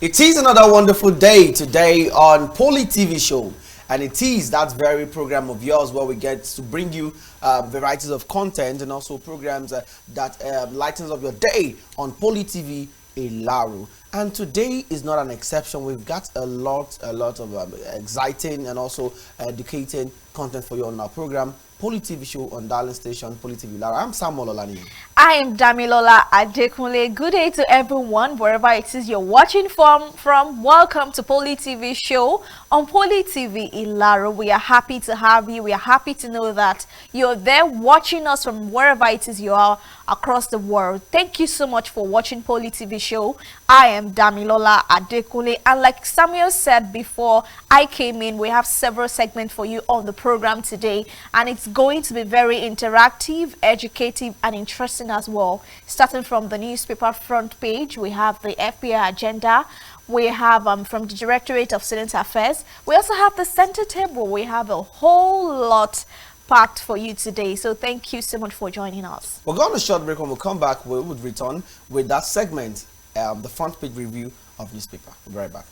It is another wonderful day today on Poly TV show, and it is that very program of yours where we get to bring you varieties of content and also programs that lightens up your day on Poly TV Ilaro. And today is not an exception. We've got a lot of exciting and also educating content for you on our program, Poly TV show on Darling Station, Poly TV Ilaro. I'm Samuel Olani. I am Damilola Adekunle. Good day to everyone, wherever it is you're watching from. Welcome to Poly TV show on Poly TV Ilaro. We are happy to have you. We are happy to know that you're there watching us from wherever it is you are across the world. Thank you so much for watching Poly TV show. I am Damilola Adekunle, and like Samuel said before I came in, we have several segments for you on the program today, and it's going to be very interactive, educative, and interesting as well. Starting from the newspaper front page, we have the FPI agenda. We have from the Directorate of Student Affairs. We also have the center table. We have a whole lot packed for you today. So thank you so much for joining us. We're going on a short break. When we come back, we would return with that segment, the front page review of newspaper. We'll be right back.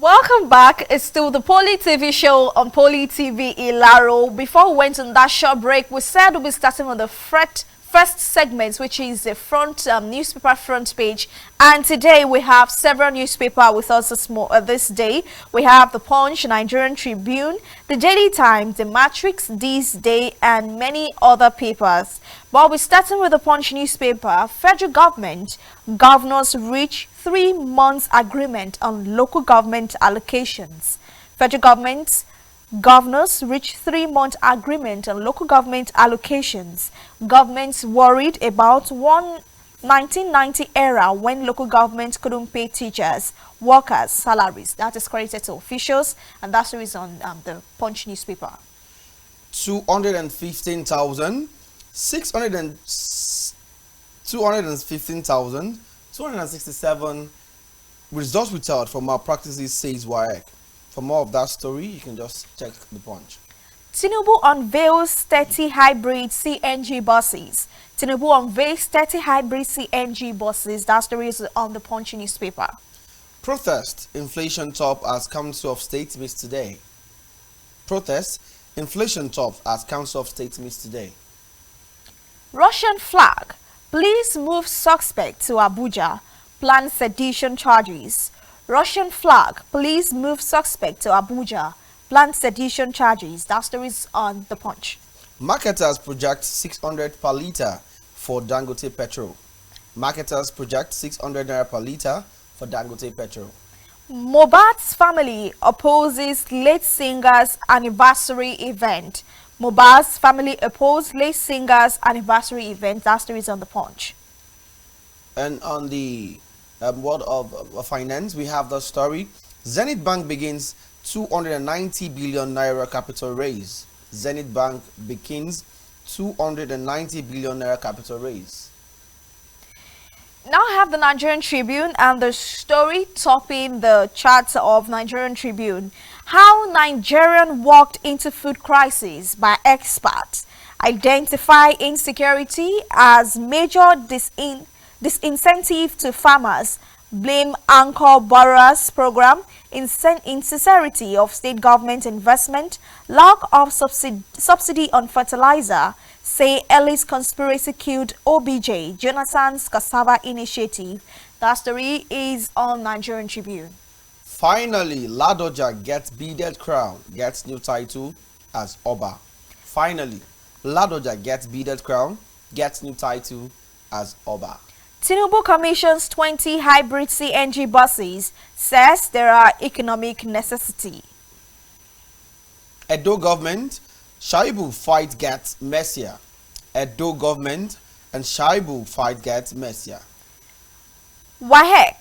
Welcome back. It's still the Poly TV show on Poly TV Ilaro. Before we went on that short break, we said we'll be starting on the first segment, which is the front newspaper front page. And today we have several newspapers with us this day. We have the Punch, Nigerian Tribune, the Daily Times, the Matrix, This Day, and many other papers. But we're starting with the Punch newspaper. Federal government governors reach 3 months agreement on local government allocations. Federal government governors reach 3-month agreement on local government allocations. Governments worried about 1990 era when local governments couldn't pay teachers, workers salaries. That is credited to officials, and that's the reason the Punch newspaper. 215,267 results withheld from malpractices, says WAEC. For more of that story, you can just check the Punch. Tinubu unveils 30 hybrid CNG buses. Tinubu unveils 30 hybrid CNG buses. That's the reason on the Punch newspaper. Protest, inflation top as Council of State meets today. Protest, inflation top as Council of State meets today. Russian flag, please move suspect to Abuja. Plan sedition charges. Russian flag, please move suspect to Abuja. Plan sedition charges. That's the reason on the Punch. Marketers project 600 per litre for Dangote petrol. Marketers project 600 naira per litre for Dangote petrol. Mohbad's family opposes late singer's anniversary event. Mohbad's family oppose late singer's anniversary event. That's the reason on the Punch. And on the world of finance, we have the story. Zenith Bank begins 290 billion naira capital raise. Zenith Bank begins 290 billion naira capital raise. Now I have the Nigerian Tribune and the story topping the charts of Nigerian Tribune. How Nigerian walked into food crisis by experts. Identify insecurity as major disincentive to farmers. Blame Anchor Borrowers Program, insincerity of state government investment, lack of subsidy on fertilizer. Say Ellis conspiracy killed OBJ, Jonathan's cassava initiative. That story is on Nigerian Tribune. Finally, Ladoja gets beaded crown, gets new title as Oba. Finally, Ladoja gets beaded crown, gets new title as Oba. Tinubu commissions 20 hybrid CNG buses, says there are economic necessity. Edo government, Shaibu fight gets messier. Edo government and Shaibu fight gets messier. WAEC,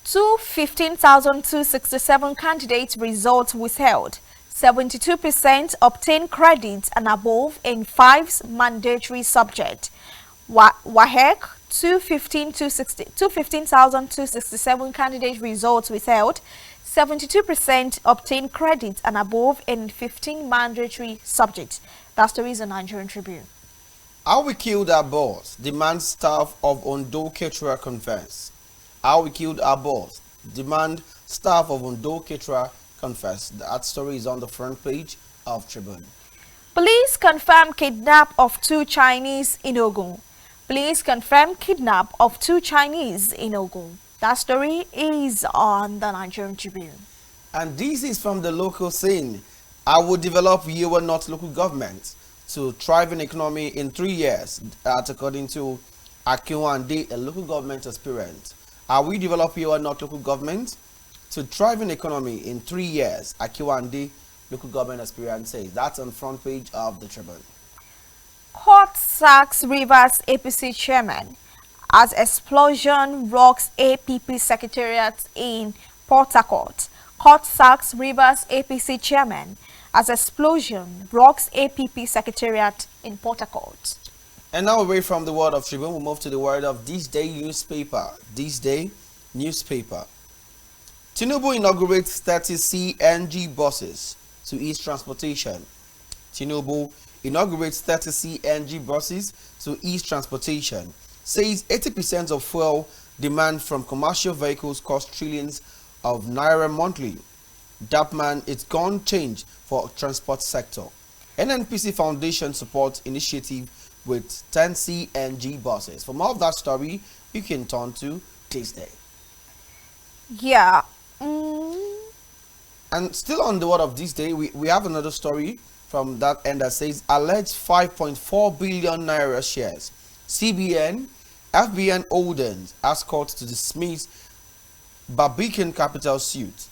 215,267 candidate results withheld. 72% obtain credits and above in 5 mandatory subjects. WAEC 215,267 candidate results withheld. 72% obtained credit and above in 15 mandatory subjects. That's the reason Nigerian Tribune. How we killed our boss, demand staff of Ondo Ketra confess. How we killed our boss, demand staff of Ondo Ketra confess. That story is on the front page of Tribune. Police confirm kidnap of 2 Chinese in Ogun. Police confirm kidnap of 2 Chinese in Ogun. That story is on the Nigerian Tribune. And this is from the local scene. I will develop Yewa North local government to thriving economy in 3 years. That's according to Akinwande, a local government aspirant. I will develop Yewa North local government to thriving economy in 3 years. Akinwande, local government aspirant says. That's on front page of the Tribune. Court sacks Rivers APC chairman as explosion rocks APP secretariat in Port Harcourt. Court sacks Rivers APC chairman as explosion rocks APP secretariat in Port Harcourt. And now away from the word of Tribune, we move to the word of This Day newspaper. This Day newspaper. Tinubu inaugurates 30 CNG buses to ease transportation. Tinubu inaugurates 30 CNG buses to ease transportation. Says 80% of fuel demand from commercial vehicles cost trillions of naira monthly. Dapman, it's gone change for transport sector. NNPC Foundation supports initiative with 10 CNG buses. For more of that story, you can turn to This Day. Yeah. And still on the word of This Day, we have another story from that end that says alleged 5.4 billion naira shares. CBN, FBN Holdings asked court to dismiss Barbican Capital suit.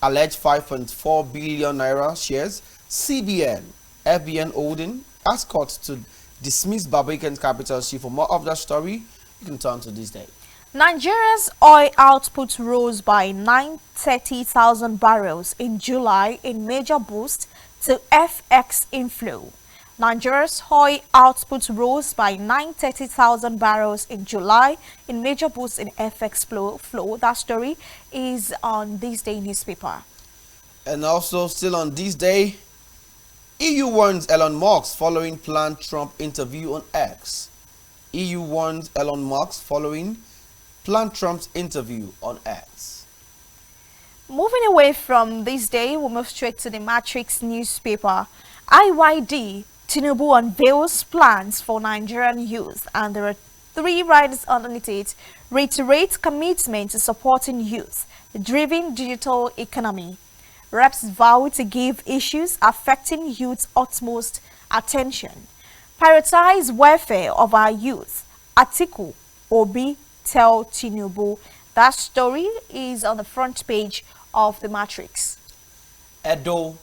Alleged 5.4 billion naira shares. CBN, FBN Holdings asked court to dismiss Barbican Capital suit. For more of that story, you can turn to This Day. Nigeria's oil output rose by 930,000 barrels in July in major boost to FX inflow. Nigeria's oil output rose by 930,000 barrels in July in major boost in FX flow. That story is on This Day newspaper. And also still on This Day, EU warns Elon Musk following planned Trump interview on X. EU warns Elon Musk following planned Trump's interview on X. Moving away from This Day, we'll move straight to the Matrix newspaper. IYD, Tinubu unveils plans for Nigerian youth, and there are 3 riders underneath it. Reiterate commitment to supporting youth, driving digital economy. Reps vow to give issues affecting youth utmost attention. Prioritize welfare of our youth. Atiku Obi tell Tinubu. That story is on the front page of the Matrix. Edo,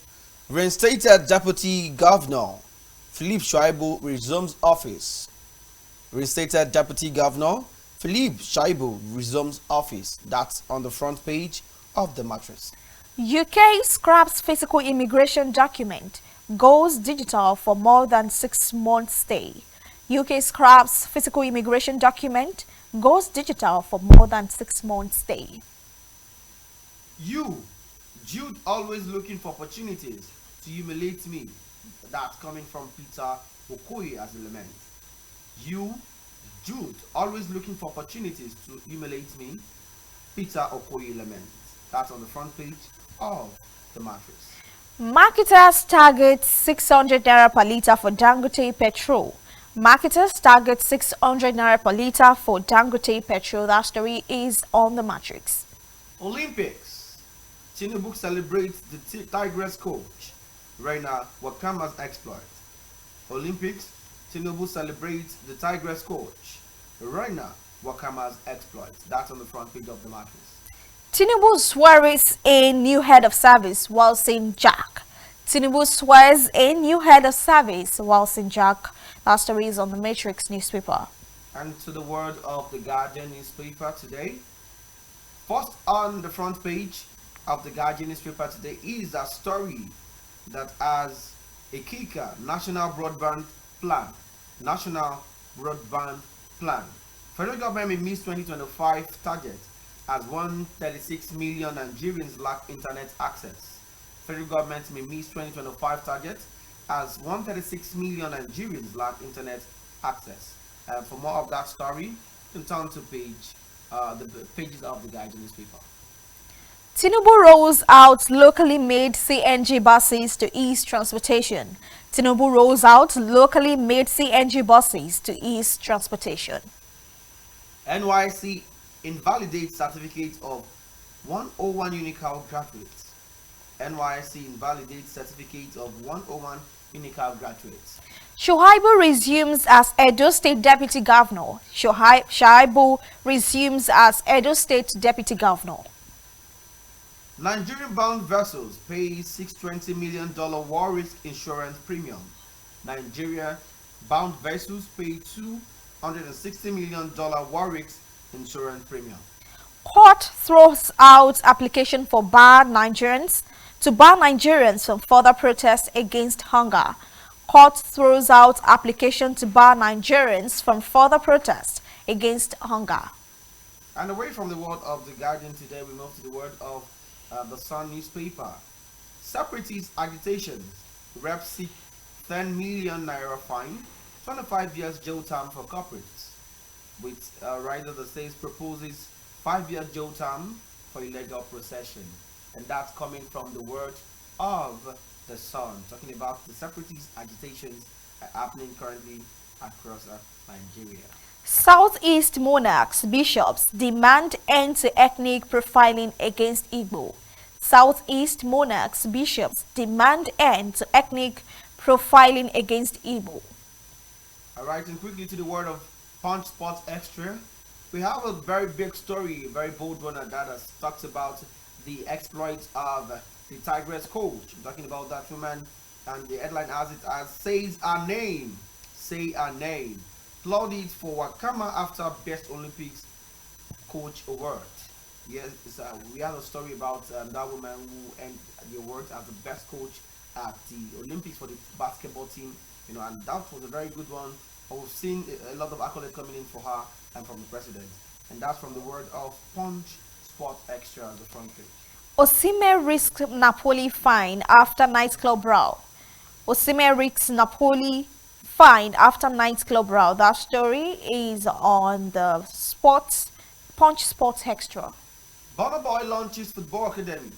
reinstated Deputy Governor Philip Shaibu resumes office. Reinstated Deputy Governor Philip Shaibu resumes office. That's on the front page of the Matrix. UK scraps physical immigration document, goes digital for more than 6 months stay. UK scraps physical immigration document, goes digital for more than 6 months stay. You, Jude, always looking for opportunities to humiliate me. That's coming from Peter Okoye as element. You, Jude, always looking for opportunities to humiliate me. Peter Okoye element. That's on the front page of the Matrix. Marketers target 600 naira per litre for Dangote petrol. Marketers target 600 naira per litre for Dangote petrol. That story is on the Matrix. Olympics. Tinubu celebrates the Tigress coach Reina Wakama's exploit. Olympics. Tinubu celebrates the Tigress coach Reina Wakama's exploit. That's on the front page of the Matrix. Tinubu swears a new head of service while saying Jack. Tinubu swears a new head of service while saying Jack. That story is on the Matrix newspaper. And to the word of the Guardian newspaper today. First on the front page of the Guardian newspaper today is a story that has a kicker: National Broadband Plan. National Broadband Plan. Federal government may miss 2025 target as 136 million Nigerians lack internet access. Federal government may miss 2025 target as 136 million Nigerians lack internet access. For more of that story, you can turn to the pages of the Guardian newspaper. Tinubu rolls out locally made CNG buses to ease transportation. Tinubu rolls out locally made CNG buses to ease transportation. NYC invalidates certificate of 101 Unical graduates. NYC invalidates certificate of 101 Unical graduates. Shuaibu resumes as Edo State Deputy Governor. Shuaibu resumes as Edo State Deputy Governor. Nigerian-bound vessels pay $620 million war risk insurance premium. Nigeria-bound vessels pay $260 million war risk insurance premium. Court throws out application for ban Nigerians from further protests against hunger. Court throws out application to ban Nigerians from further protests against hunger. And away from the word of the Guardian today, we move to the word of the Sun newspaper. Separatist agitations. Rep seek 10 million naira fine, 25 years jail term for corporates. With a rider that says proposes 5-year jail term for illegal procession. And that's coming from the word of the Sun, talking about the separatist agitations happening currently across Nigeria. Southeast monarchs, bishops demand end to ethnic profiling against Igbo. Southeast monarchs, bishops demand end to ethnic profiling against Igbo. Alright, and quickly to the word of Punch Sports Extra. We have a very big story, a very bold one that talks about the exploits of the Tigress coach. I'm talking about that woman, and the headline has it as says our name. Say our name. Applauded for Wakama after Best Olympics Coach Award. Yes, we have a story about that woman who earned the award as the best coach at the Olympics for the basketball team. You know, and that was a very good one. We've seen a lot of accolades coming in for her and from the president. And that's from the word of Punch Sport Extra on the front page. Osimhen risks Napoli fine after nightclub row. Osimhen risks Napoli fine after nightclub row. That story is on the Punch Sports Extra. Burna Boy launches Football Academy.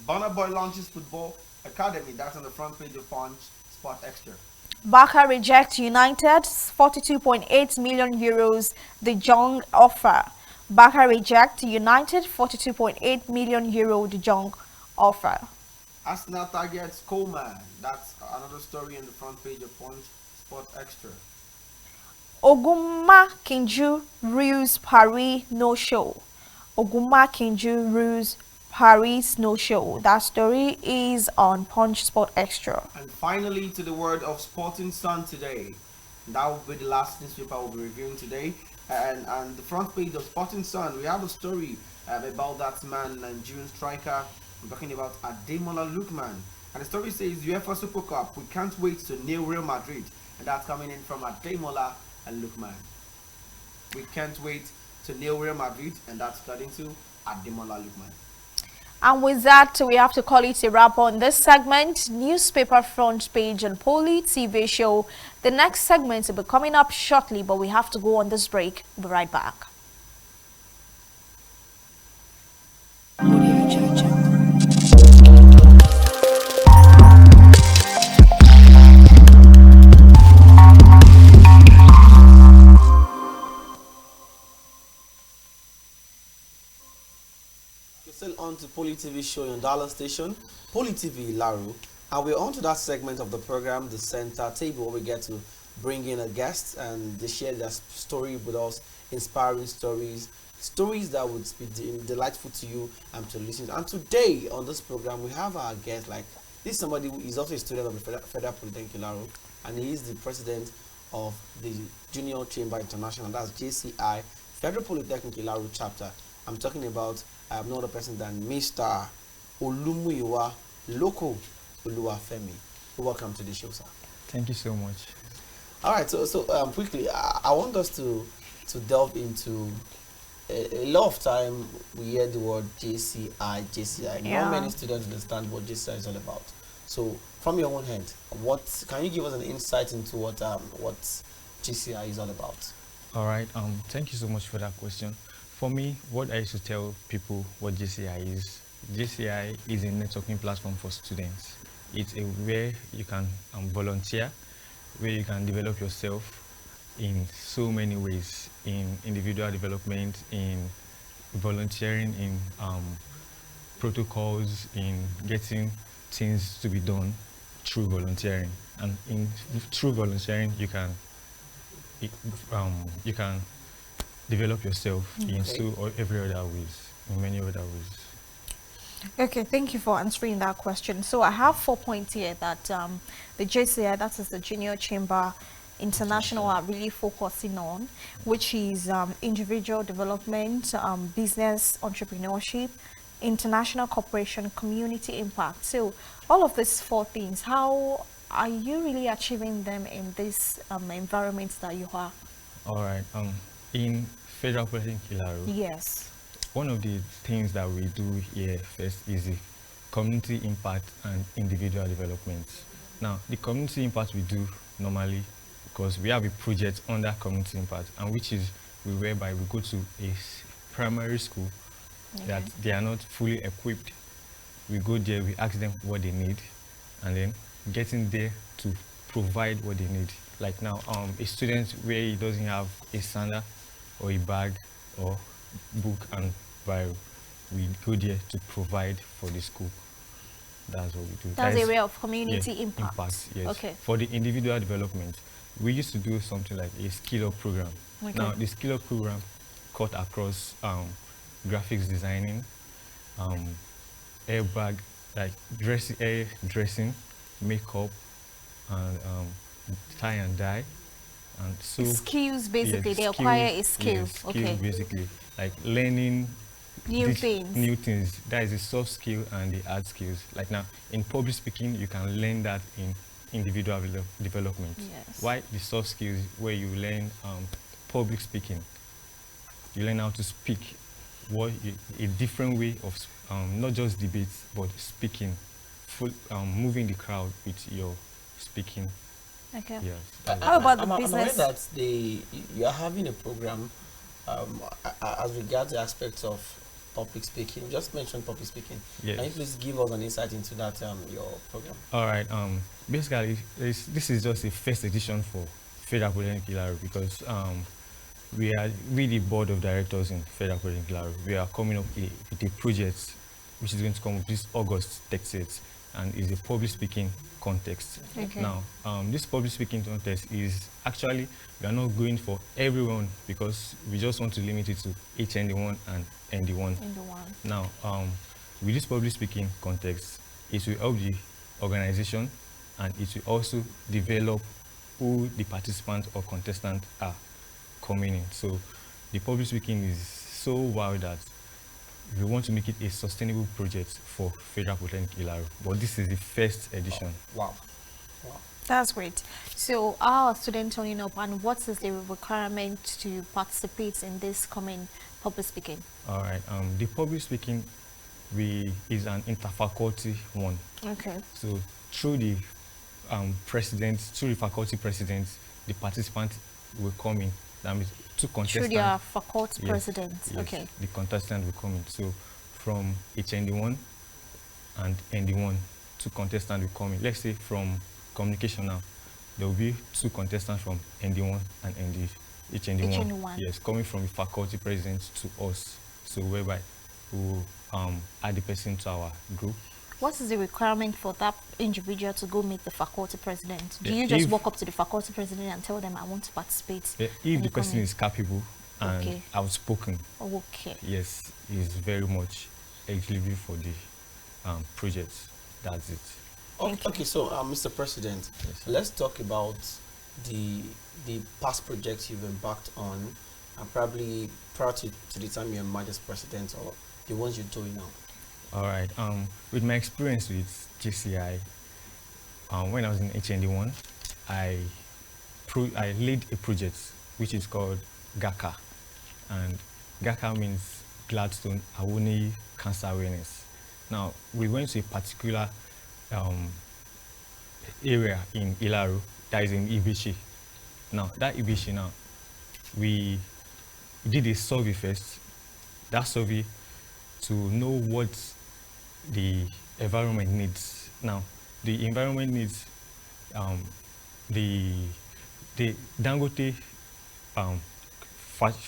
Burna Boy launches Football Academy. That's on the front page of Punch Sport Extra. Barca rejects United's 42.8 million euros De Jong offer. Barca rejects United 42.8 million euro De Jong offer. Arsenal targets Coleman. That's another story on the front page of Punch Sport Extra. Ogumma Kinju rules Paris no show. Ogumma Kinju rules Paris no show. That story is on Punch Sport Extra. And finally, to the word of Sporting Sun today. That will be the last newspaper we'll be reviewing today. And on the front page of Sporting Sun, we have a story about that man, Nigerian striker. I'm talking about Ademola Lookman. And the story says UEFA Super Cup, we can't wait to nail Real Madrid. And that's coming in from Ademola and Lookman. We can't wait to nail Real Madrid, and that's starting to Ademola Lookman. And with that, we have to call it a wrap on this segment, newspaper front page and Poly TV show. The next segment will be coming up shortly, but we have to go on this break. We'll be right back. Still on to Poly TV show on Dallas station, Poly TV Laru, and we're on to that segment of the program, the center table, where we get to bring in a guest and they share their story with us, inspiring stories that would be delightful to you and to listen to. And today on this program, we have our guest, like this is somebody who is also a student of the Federal Polytechnic Laru, and he is the president of the Junior Chamber International, that's JCI, Federal Polytechnic Laru chapter. I'm talking about no other person than Mr. Olumuyiwa Loko Oluwafemi. Welcome to the show, sir. Thank you so much. All right, so quickly, I want us to to delve into a lot of time we hear the word JCI. Yeah. Not many students understand what JCI is all about. So, from your own hand, what can you give us an insight into what JCI is all about? All right. Thank you so much for that question. For me, what I used to tell people what JCI is a networking platform for students. It's a where you can volunteer, where you can develop yourself in so many ways, in individual development, in volunteering, in protocols, in getting things to be done through volunteering. And through volunteering, it, you can develop yourself in so or every other ways, in many other ways. Okay, thank you for answering that question. So I have 4 points here that the JCI, that is the Junior Chamber International, are really focusing on, which is individual development, business entrepreneurship, international cooperation, community impact. So all of these 4 things, how are you really achieving them in this environment that you are? All right. In Federal Polytechnic Ilaro, Yes. one of the things that we do here first is the community impact and individual development. Now, the community impact we do normally because we have a project under community impact, and which is whereby we go to a primary school that they are not fully equipped. We go there, we ask them what they need, and then getting there to provide what they need. Like now, a student where he doesn't have a sander or a bag or book and bio, we go there to provide for the school. That's what we do. That's a way of community impact. Yes. Okay. For the individual development, we used to do something like a skill up program. Okay. Now, the skill up program cut across graphics designing, airbag, like hair dressing, makeup, and tie and dye. And so skills, basically, yes, they acquire a skill. yes, skills Okay. basically, like learning New things. New things. That is the soft skill and the hard skills. Like now, in public speaking, you can learn that in individual development. Yes. Why the soft skills, where you learn public speaking, you learn how to speak, a different way of not just debates but speaking, moving the crowd with your speaking. Okay. Yes. How about the I'm aware business? that you are having a program as regards the aspects of public speaking. You just mentioned public speaking. Yes. Can you please give us an insight into that your program? All right. Basically, this is just a first edition for Federal Polytechnic Ilaro because we the board of directors in Federal Polytechnic Ilaro. We are coming up with a project which is going to come up this August 30th, and is a public speaking context. Okay. Now, this public speaking contest is actually, we are not going for everyone because we just want to limit it to HND1 and ND1. In the one. Now, with this public speaking context, it will help the organization and it will also develop who the participants or contestants are coming in. So the public speaking is so wild that we want to make it a sustainable project for Federal Polytechnic Ilaro. But this is the first edition. Wow. That's great. So, our students turning up, and what is the requirement to participate in this coming public speaking? All right. The public speaking is an interfaculty one. Okay. So through the through the faculty presidents, the participants will come in. That means two contestants. Through their faculty Yes, presidents. yes, Okay. the contestant will come in. So from HND1 and ND1, two contestants will come in. Let's say from communication now, there will be two contestants from ND1 and HND1. HND1. Yes, coming from the faculty president to us. So whereby we will add the person to our group. What is the requirement for that individual to go meet the faculty president? Do Yeah, you just if- walk up to the faculty president and tell them, I want to participate? If and the they come person in? is capable and Okay. outspoken, Okay. yes, is very much eligible for the project. That's it. Thank you. Okay, so Mr. President, Yes. let's talk about the past projects you've embarked on, and probably prior to the time you emerged as president, or the ones you're doing now. All right. With my experience with JCI, when I was in HND1, I lead a project which is called GACA, and GACA means Gladstone Awuni Cancer Awareness. Now, we went to a particular area in Ilaro, that is in Ibishi. Now, that Ibishi now, we did a survey first. That survey to know what the environment needs. Now, the environment needs the Dangote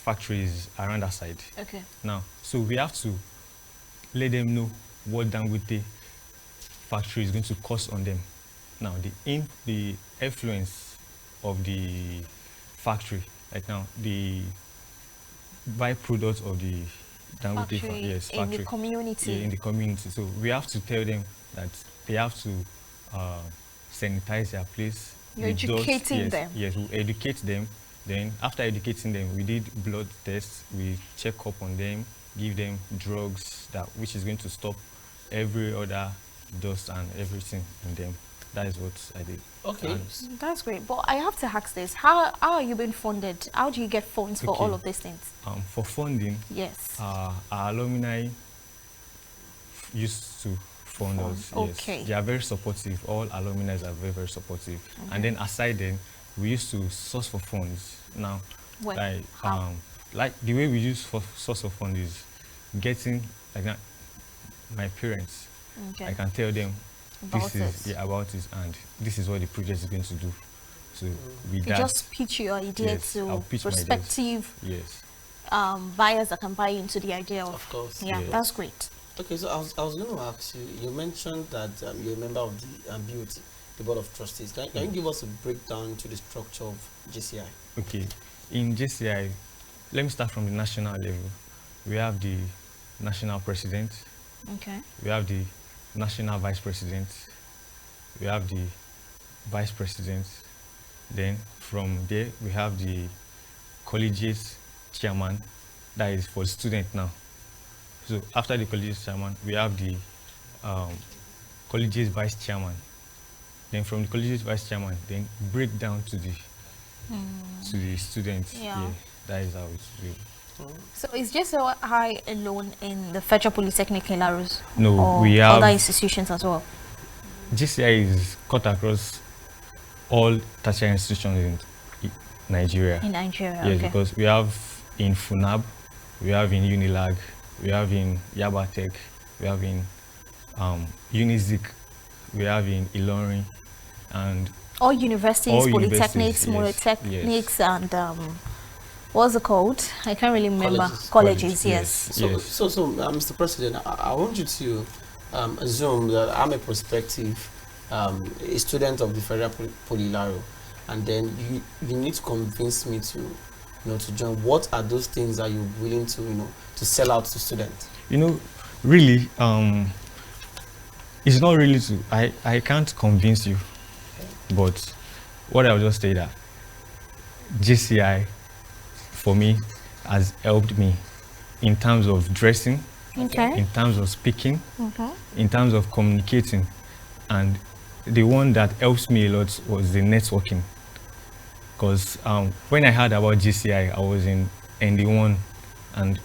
factories around that side. Okay. Now, so we have to let them know what Dangote factory is going to cost on them. Now, the influence of the factory, like now, the byproduct of the Dangote Factory factory in the community. Yeah, in the community. So we have to tell them that they have to sanitize their place. You're the dust, educating yes, them. Yes, we educate them. Then after educating them, we did blood tests. We check up on them, give them drugs which is going to stop every other dust and everything in them. That is what I did. Okay. That's great. But I have to ask this. How are you being funded? How do you get funds for Okay. all of these things? For funding, Yes. our alumni used to fund us. Okay. Yes. They are very supportive. All alumni are very, very supportive. And then aside then, we used to source for funds. Now, Well, like how? like the way we use for source of funds is getting like that, my parents. Okay. I can tell them About this is it. about it, and this is what the project is going to do. So with You that, just pitch your idea yes, I'll to pitch my ideas. prospective yes. buyers that can buy into the idea of. Of course. Yeah, Yes. that's great. Okay, so I was going to ask you, you mentioned that you're a member of the BOT, the Board of Trustees. Can you give us a breakdown to the structure of JCI? Okay, in JCI, let me start from the national level. We have the national president, Okay. we have the national vice president, we have the vice president. Then from there, we have the collegiate chairman, that is for student now. So after the collegiate chairman, we have the collegiate vice chairman. Then from the collegiate vice chairman, then break down to the students. Yeah. That is how it's really. So is JCI alone in the Federal Polytechnic in Laros? No, or we have other institutions as well? JCI is cut across all tertiary institutions in Nigeria. In Nigeria, Yes, okay. because we have in FUNAB, we have in Unilag, we have in Yabatech, we have in Unizik, we have in Ilorin, and All universities, all polytechnics, universities, yes, molytechnics, and what's it called? I can't really remember. Colleges. Yes. Yes. So, Mr. President, I want you to assume that I'm a prospective a student of the Federal Polylaro, and then you need to convince me to, to join. What are those things that you're willing to, to sell out to students? Really, it's not really to. I can't convince you, but what I'll just say that JCI for me has helped me in terms of dressing, Okay. in terms of speaking, Mhm. in terms of communicating, and the one that helps me a lot was the networking. Because when I heard about JCI, I was in ND1, and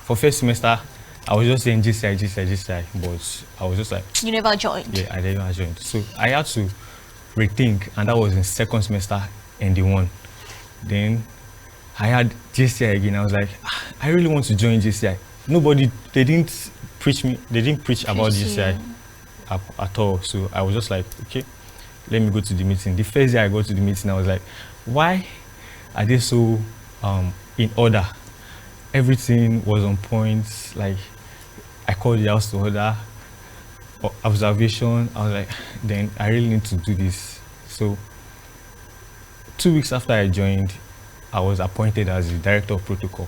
for first semester, I was just saying JCI, but I was just like, You never joined. yeah, I didn't join. So I had to rethink, and that was in second semester ND1. Then I had JCI again. I was like, I really want to join JCI. They didn't preach about Preach JCI at all. So I was just like, okay, let me go to the meeting. The first day I got to the meeting, I was like, why are they so in order? Everything was on point. Like, I called the house to order, observation. I was like, then I really need to do this. So 2 weeks after I joined, I was appointed as the director of protocol.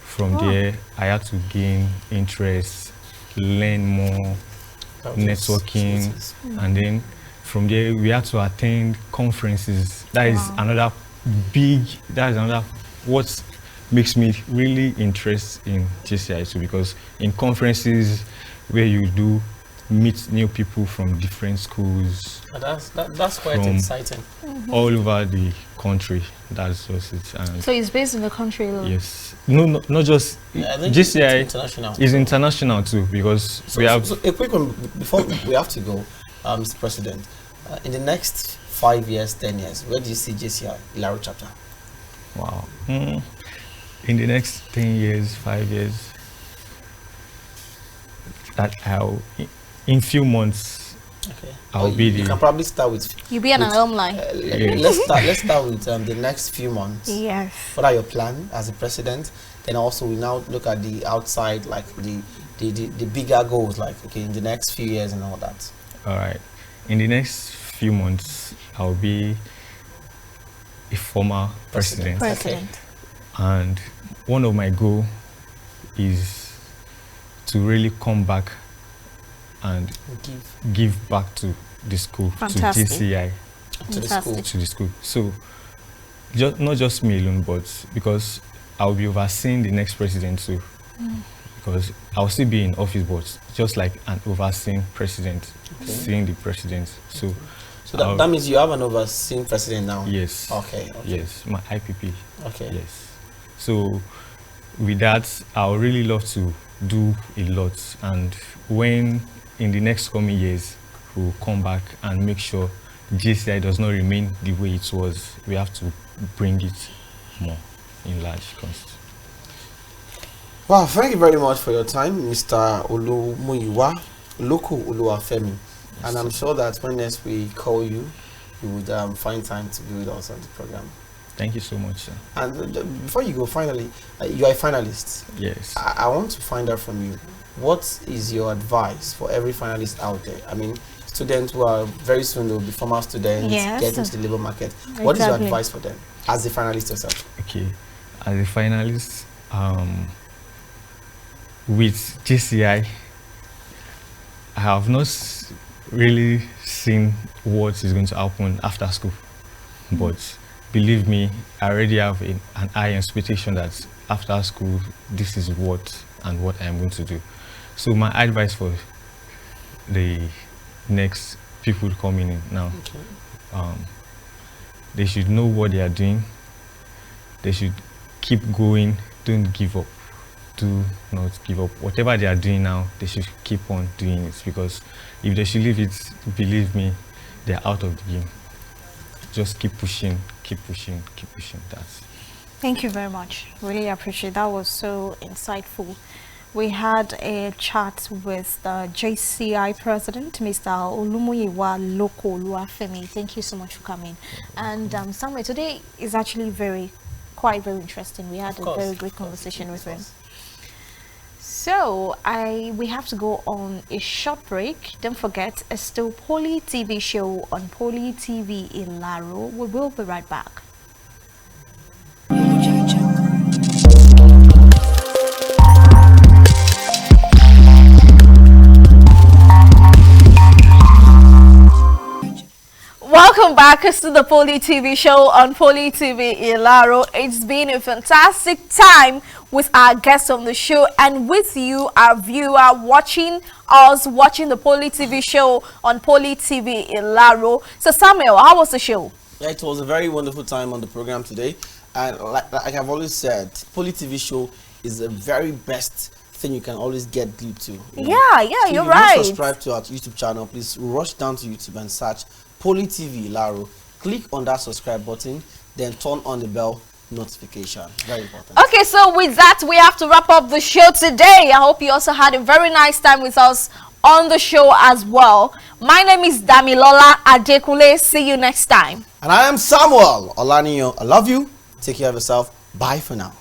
From there, I had to gain interest, learn more, networking, and then from there we had to attend conferences. That is another what makes me really interested in JCI too, because in conferences where you do meet new people from different schools. And that's quite From- exciting. All over the country. That's just it. And So it's based in the country alone. yes, no, not just Yeah, I think GCI it's international. is international too, because So, we have so a quick one before we have to go, Mr. President. In the next 5 years, 10 years, where do you see JCI Ilaro chapter? wow. In the next 10 years, 5 years, that in few months Okay. I'll be You the can probably start with. You'll be an With- alumni. Yes. Let's start with the next few months. Yes. What are your plans as a president? Then also we now look at the outside, like the bigger goals, like okay, in the next few years and all that. All right. In the next few months, I'll be a former president, President. and one of my goal is to really come back and give back to the school, Fantastic. to GCI, To the Fantastic. school. to the school. So, not just me alone, but because I'll be overseeing the next president too. Because I'll still be in office, but just like an overseeing president, Okay. seeing the president. So, So that means you have an overseeing president now. yes, Okay. yes, my IPP, Okay. yes. So, with that, I would really love to do a lot, and when in the next coming years we'll come back and make sure GCI does not remain the way it was, we have to bring it more in large cost. Wow, thank you very much for your time, Mr. Olumuyiwa Loko Oluwafemi. And I'm sure that when next we call you, you would find time to be with us on the program. Thank you so much, sir. And before you go, finally, you are a finalist. Yes. I want to find out from you, what is your advice for every finalist out there? I mean, students who are very soon will be former students, Yes. get into the labor market. What is your Exactly. advice for them as a finalist yourself? Okay. As a finalist, with GCI, I have not really seen what is going to happen after school. But believe me, I already have an high expectation that after school, this is what I am going to do. So my advice for the next people coming in now, they should know what they are doing. They should keep going. Don't give up. Do not give up. Whatever they are doing now, they should keep on doing it, because if they should leave it, believe me, they're out of the game. Just keep pushing, keep pushing, keep pushing. That's Thank you very much. Really appreciate that. Was so insightful. We had a chat with the JCI president, Mr. Olumuyiwa Loko Oluwafemi. Thank you so much for coming. And Samuel, today is actually quite very interesting. We had Of a course, very of great course, conversation of with him. course. So we have to go on a short break. Don't forget, it's still Poly TV show on Poly TV in Laro. We will be right back. Welcome back to the Poly TV show on Poly TV Ilaro. It's been a fantastic time with our guests on the show and with you, our viewer, watching the Poly TV show on Poly TV Ilaro. So Samuel, how was the show? Yeah, it was a very wonderful time on the program today. And like I've always said, Poly TV show is the very best thing you can always get glued to. You know? Yeah, So if you're you right. don't subscribe to our YouTube channel, please rush down to YouTube and search Poly TV Laro. Click on that subscribe button, then turn on the bell notification. Very important. Okay, so with that, we have to wrap up the show today. I hope you also had a very nice time with us on the show as well. My name is Damilola Adekule. See you next time. And I am Samuel Olaniyo. I love you. Take care of yourself. Bye for now.